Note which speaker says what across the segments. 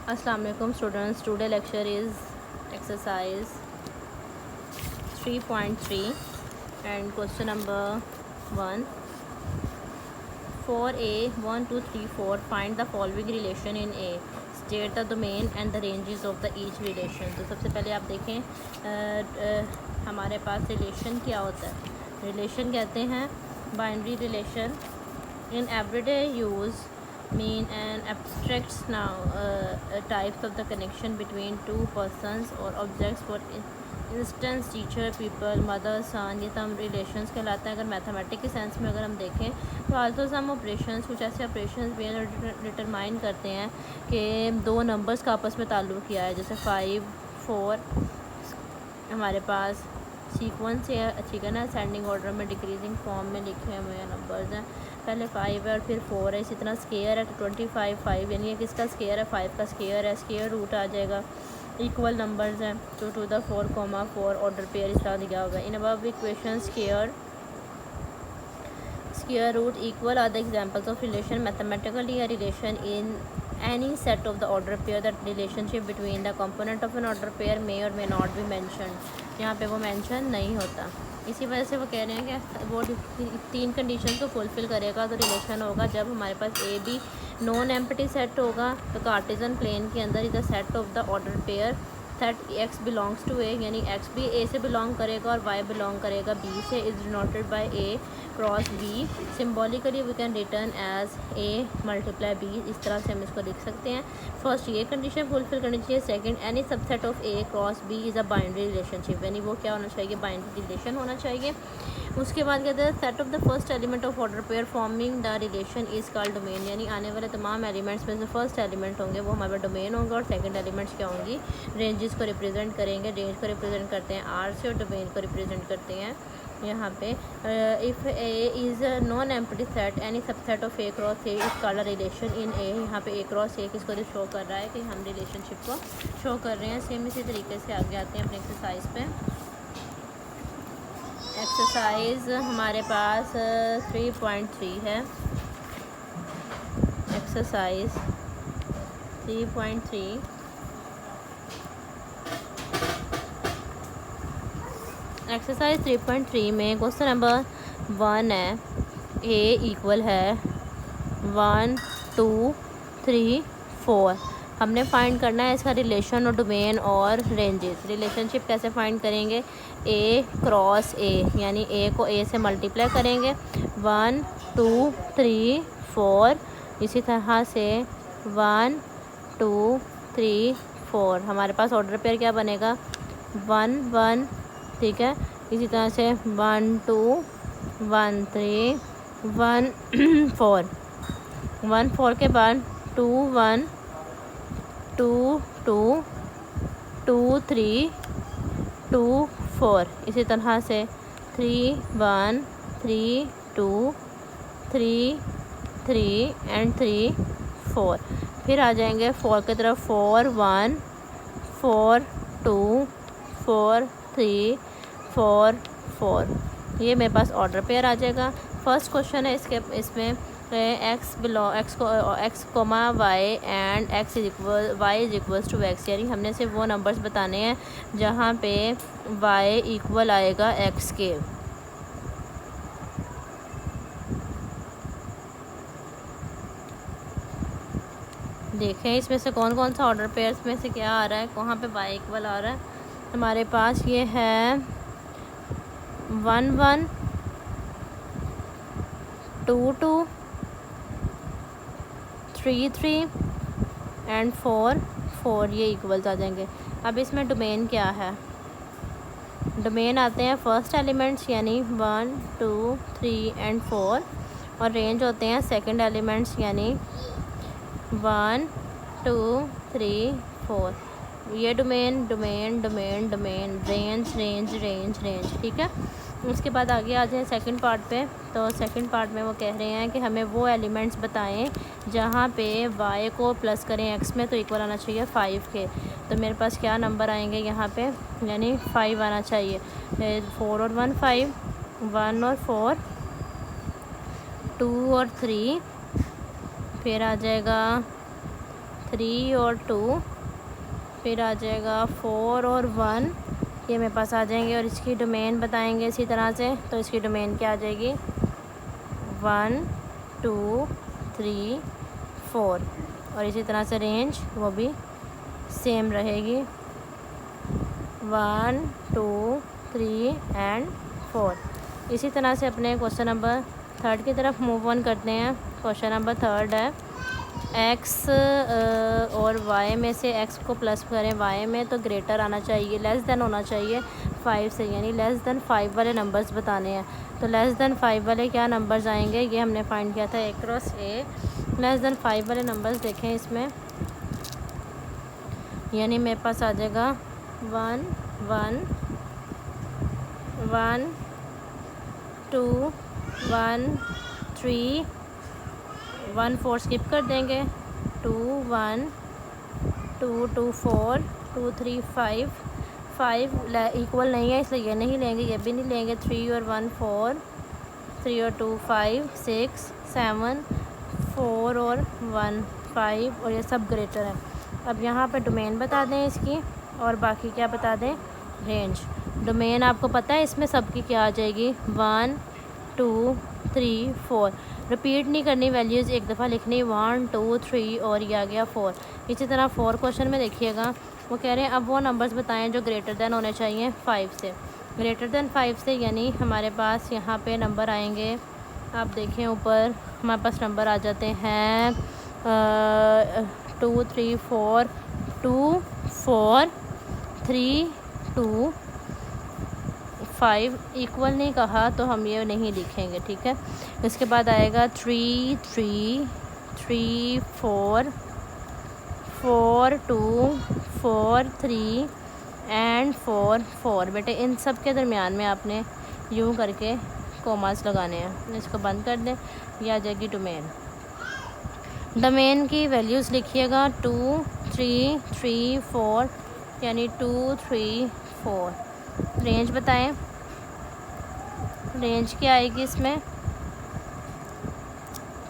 Speaker 1: Assalamu alaikum students. Today lecture is exercise 3.3 and question number 1. For A 1, 2, 3, 4, find the following relation in A. State the domain and the ranges of the each relation. तो सबसे पहले आप देखें हमारे पास relation क्या होता है. Relation कहते हैं binary relation in everyday use mean an abstract types of the connection between two persons or objects. For instance teacher, people, mother, son, ये तमाम रिलेशंस कहलाते हैं. अगर मैथमेटिक के सेंस में अगर हम देखें तो आल्सो सम ऑपरेशंस, कुछ ऐसे ऑपरेशंस भी डिटरमाइन करते हैं कि दो नंबर्स का आपस में ताल्लुक़ किया है. जैसे 5, 4 हमारे पास सीक्वेंस है, ठीक है ना, असेंडिंग ऑर्डर में डिक्रीजिंग फॉर्म में लिखे हुए नंबर्स हैं. पहले 5 है और फिर 4 है. इसी तरह स्केयर है तो 25 5 यानी ये किसका स्केयर है, 5 का स्केयर है. स्केयर रूट आ जाएगा. इक्वल नंबर्स हैं तो 2 to the 4, ऑर्डर पेयर इस तरह दिया होगा. In above equation square root equal are the examples of relation. Mathematically a relation in any set of the order pair. That relationship between the component of an order pair may or may not be mentioned. यहाँ पे वो mention नहीं होता. इसी वजह से वो कह रहे हैं कि वो 3 कंडीशन को फुलफ़िल करेगा तो रिलेशन होगा जब हमारे पास A B non empty set होगा. तो कार्टेशियन प्लेन के अंदर is the set of the order pair that X belongs to A, यानी एक्स भी ए से बिलोंग करेगा और वाई बिलोंग करेगा बी से. Is denoted by A cross B. Symbolically we can return as A multiply B. इस तरह से हम इसको लिख सकते हैं. फर्स्ट ये कंडीशन फुलफिल करनी चाहिए. Second any subset of A cross B is a binary relationship, यानी वो क्या होना चाहिए, बाइनरी रिलेशन होना चाहिए. उसके बाद कहते हैं set of the first element of order pair forming the relation is called domain, यानी आने वाले तमाम एलिमेंट्स में से फर्स्ट एलिमेंट होंगे वो हमारे डोमेन होंगे और सेकंड एलिमेंट्स क्या होंगी, रेंजेस को रिप्रेजेंट करेंगे. रेंज को रिप्रेजेंट करते हैं आर से और डोमेन को रिप्रेजेंट करते हैं यहाँ पे. If A is non empty set any subset of A cross A is called a relation in A. यहाँ पे ए क्रॉस ए किसको शो कर रहा है कि हम रिलेशनशिप को शो कर रहे हैं. सेम इसी तरीके से आगे आते हैं अपने एक्सरसाइज पे. एक्सरसाइज हमारे पास 3.3 है. एक्सरसाइज 3.3 एक्सरसाइज 3.3 में क्वेश्चन नंबर 1 है. ए इक्वल है 1 2 3 4. हमने फाइंड करना है इसका रिलेशन और डोमेन और रेंजेस. रिलेशनशिप कैसे फाइंड करेंगे, ए क्रॉस ए, यानी ए को ए से मल्टीप्लाई करेंगे. 1 2 3 4. इसी तरह से 1 2 3 4 हमारे पास ऑर्डर पेयर क्या बनेगा, 1 1, ठीक है. इसी तरह से 1 2 1 3 1 4. 1 4 के बाद 2 1 2 2 2 3 2 4. इसी तरह से 3 1 3 2 3 3 एंड 3 4. फिर आ जाएंगे 4 की तरफ 4 1 4 2 4 3 4 4. ये मेरे पास ऑर्डर पेयर आ जाएगा. फर्स्ट क्वेश्चन है इसमें x comma y and x is equal y is equals to x, यानी हमने सिर्फ वो नंबर्स बताने हैं जहाँ पे वाई इक्वल आएगा एक्स के. देखें इसमें से कौन कौन सा ऑर्डर पेयर्स में से क्या आ रहा है, कहाँ पे वाई इक्वल आ रहा है. हमारे पास ये है 1 1 2 2 3 3 एंड 4 4. ये इक्वल्स आ जाएंगे. अब इसमें डोमेन क्या है, डोमेन आते हैं फर्स्ट एलिमेंट्स यानी 1 2 3 एंड 4 और रेंज होते हैं सेकंड एलिमेंट्स यानी 1 2 3 4. ये domain domain domain domain range range range range, ठीक है. उसके बाद आगे आ जाए सेकंड पार्ट पे. तो सेकंड पार्ट में वो कह रहे हैं कि हमें वो एलिमेंट्स बताएं जहाँ पे y को प्लस करें x में तो इक्वल आना चाहिए 5 के. तो मेरे पास क्या नंबर आएंगे यहाँ पे, यानी 5 आना चाहिए. 4 और 1 5, 1 और 4 2 और 3, फिर आ जाएगा 3 और 2, फिर आ जाएगा 4 और 1, ये मेरे पास आ जाएंगे और इसकी डोमेन बताएंगे इसी तरह से। तो इसकी डोमेन क्या आ जाएगी 1 2 3 4, और इसी तरह से रेंज वो भी सेम रहेगी 1 2 3 एंड 4। इसी तरह से अपने क्वेश्चन नंबर 3 की तरफ मूव ऑन करते हैं। क्वेश्चन नंबर 3 है x और y में से x को प्लस करें y में तो ग्रेटर आना चाहिए, लेस देन होना चाहिए 5 से, यानी लेस देन 5 वाले नंबर्स बताने हैं। तो लेस देन 5 वाले क्या नंबर्स आएंगे, ये हमने फाइंड किया था a cross a। Less than 5 वाले नंबर्स देखें इसमें, यानी मेरे पास आ जाएगा 1 1 1 2 1 3 1 4 स्किप कर देंगे, 2 1 2 2 4 2 3 5 5 इक्वल नहीं है इसलिए ये नहीं लेंगे, ये भी नहीं लेंगे। 3 और 1 4, 3 और 2 5 6 7, 4 और 1 5, और ये सब ग्रेटर है। अब यहाँ पे डोमेन बता दें इसकी, और बाकी क्या बता दें, रेंज। डोमेन आपको पता है इसमें सबकी क्या आ जाएगी 1 2 3 4, रिपीट नहीं करनी वैल्यूज़, एक दफ़ा लिखनी 1 2 3 और ये आ गया 4। इसी तरह 4 क्वेश्चन में देखिएगा, वो कह रहे हैं अब वो नंबर्स बताएं जो ग्रेटर देन होने चाहिए 5 से। ग्रेटर देन 5 से यानी हमारे पास यहाँ पे नंबर आएंगे, आप देखें ऊपर हमारे पास नंबर आ जाते हैं 2 3 4 2 4 3 2 5, इक्वल नहीं कहा तो हम ये नहीं लिखेंगे, ठीक है। इसके बाद आएगा 3 3 3 4 4 2 4 3 एंड 4 4। बेटे इन सब के दरमियान में आपने यूँ करके कोमास लगाने हैं। इसको बंद कर दें, ये आ जाएगी डोमेन। डोमेन की वैल्यूज़ लिखिएगा 2 3 3 4, यानी 2 3 4। रेंज बताएं, रेंज क्या आएगी इसमें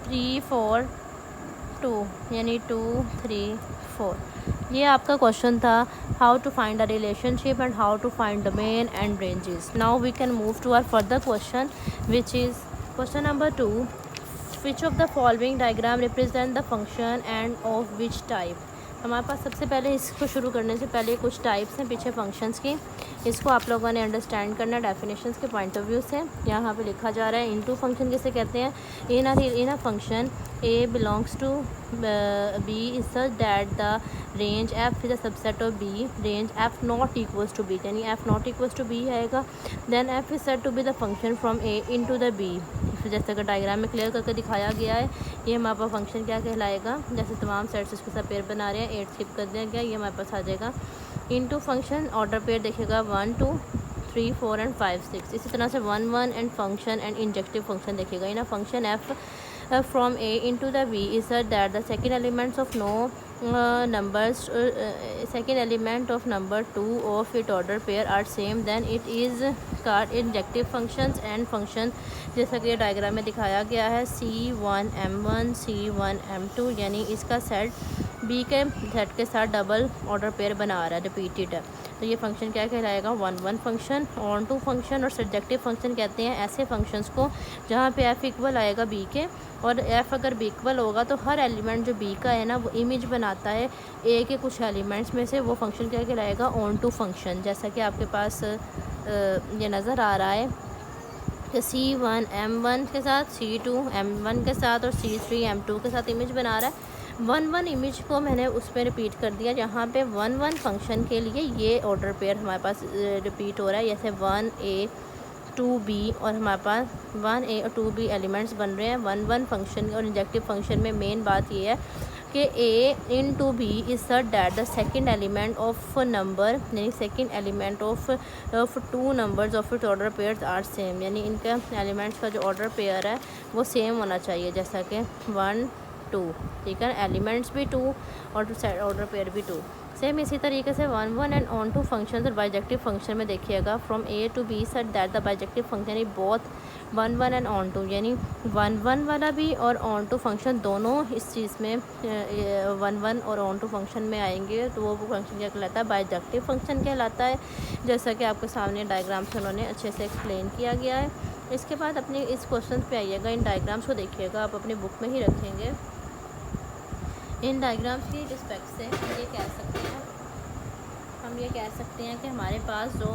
Speaker 1: 3 4 2, यानी 2 3 4। ये आपका क्वेश्चन था, how to find a relationship and how to find domain and ranges. Now we can move to our further question which is question number 2, which of the following diagram represent the function and of which type. हमारे पास सबसे पहले इसको शुरू करने से पहले कुछ टाइप्स हैं पीछे फंक्शंस की, इसको आप लोगों ने अंडरस्टैंड करना डेफिनेशंस के पॉइंट ऑफ व्यू से। यहाँ पे लिखा जा रहा है इनटू फंक्शन किसे कहते हैं, in a function a belongs to b is such that the range f is a subset of b, range f not equals to b, यानी f not equals to b आएगा, then f is said to be the function from a into the b। जैसे कि diagram में clear करके दिखाया गया है, ये हमारे पास फंक्शन क्या कहलाएगा, जैसे तमाम सेट्स इसके साथ पेयर बना रहे हैं, 8 स्किप कर दिया गया, ये हमारे पास आ जाएगा इनटू फंक्शन ऑर्डर पेयर देखिएगा 1 2 3 4 एंड 5 6। इसी तरह से 1 1 and function and injective function देखिएगा, इन function f from a into the b is such that the second elements of no numbers second element of number 2 of its order pair are same, then it is called injective functions and function। जैसा कि diagram में दिखाया गया है c1 m1 c1 m2, यानी इसका set b के set के साथ डबल ऑर्डर पेयर बना रहा है, रिपीटेड है। तो ये फंक्शन क्या कहलाएगा 1 1 फंक्शन, ऑन टू फंक्शन और सब्जेक्टिव फंक्शन कहते हैं ऐसे फंक्शंस को जहाँ पे f इक्वल आएगा b के, और f अगर b इक्वल होगा तो हर एलिमेंट जो b का है ना वो इमेज बनाता है a के कुछ एलिमेंट्स में से, वो फंक्शन क्या कहलाएगा ऑन टू फंक्शन। जैसा कि आपके पास ये नज़र आ रहा है कि c1 m1 के साथ c2 m1 के साथ और c3 m2 के साथ इमेज बना रहा है। 1 1 इमेज को मैंने उस पर रिपीट कर दिया, जहाँ पे 1 1 फंक्शन के लिए ये ऑर्डर पेयर हमारे पास रिपीट हो रहा है, जैसे 1a 2b, और हमारे पास 1a और 2b एलिमेंट्स बन रहे हैं 1 1 फंक्शन और इंजेक्टिव फंक्शन में। मेन बात ये है कि a into b is such that the second element of number, यानी second element of 2 numbers of it order pairs are same, यानी इनका एलिमेंट्स का जो ऑर्डर पेयर है वो सेम होना चाहिए, जैसा कि 1 2, ठीक है, एलिमेंट्स भी 2 और ऑर्डर पेयर भी 2। सेम इसी तरीके से वन वन एंड ऑन टू फंक्शन और बाइजेक्टिव फंक्शन में देखिएगा from A to B set that the bijective function यानी both one one and onto टू, यानी वन वन वाला भी और ऑन टू फंक्शन दोनों इस चीज़ में वन वन और ऑन टू फंक्शन में आएंगे, तो वो फंक्शन क्या कहलाता है, बाइजेक्टिव फंक्शन कहलाता है। जैसा कि आपके सामने डायग्राम से उन्होंने अच्छे से एक्सप्लेन किया गया है। इसके बाद अपने इस क्वेश्चन पे आइएगा, इन डायग्राम्स को देखिएगा, आप अपनी बुक में ही रखेंगे। इन डायग्राम्स की रिस्पेक्ट से ये कह सकते हैं, हम ये कह सकते हैं कि हमारे पास जो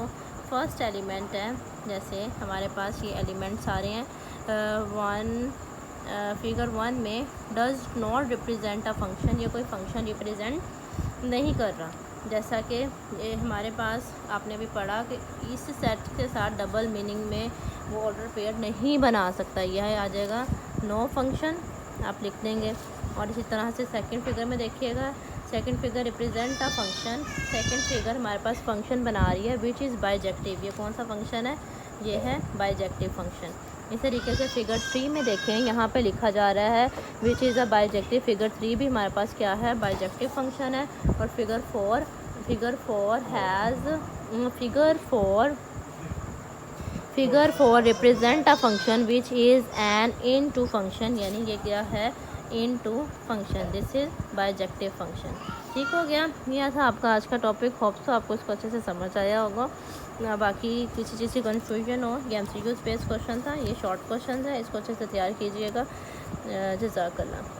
Speaker 1: फर्स्ट एलिमेंट है, जैसे हमारे पास ये एलिमेंट्स आ रहे हैं फिगर 1 में does not represent a function, ये कोई फंक्शन रिप्रेजेंट नहीं कर रहा। जैसा कि ये हमारे पास आपने भी पढ़ा कि इस सेट के साथ डबल मीनिंग में वो ऑर्डर पेयर नहीं बना सकता, यह आ जाएगा नो फंक्शन, आप लिख देंगे। और इसी तरह से सेकंड फिगर में देखिएगा, second figure represent a function, second figure हमारे पास फंक्शन बना रही है विच इज़ बाइजेक्टिव, ये कौन सा फंक्शन है, ये है बाइजेक्टिव फंक्शन। इस तरीके से फिगर 3 में देखें, यहाँ पे लिखा जा रहा है which is a bijective, figure 3 भी हमारे पास क्या है, बाइजेक्टिव फंक्शन है। और figure 4 represent a function which is an into function, यानी ये क्या है, into function, this is bijective function. ठीक हो गया, यह था आपका आज का टॉपिक। होप सो आपको इसको अच्छे से समझ आया होगा। बाकी किसी चीज़ की कन्फ्यूजन हो, ये MCQ बेस्ड क्वेश्चन था, ये शॉर्ट क्वेश्चन है, इसको अच्छे से तैयार कीजिएगा। जज़ाकल्लाह।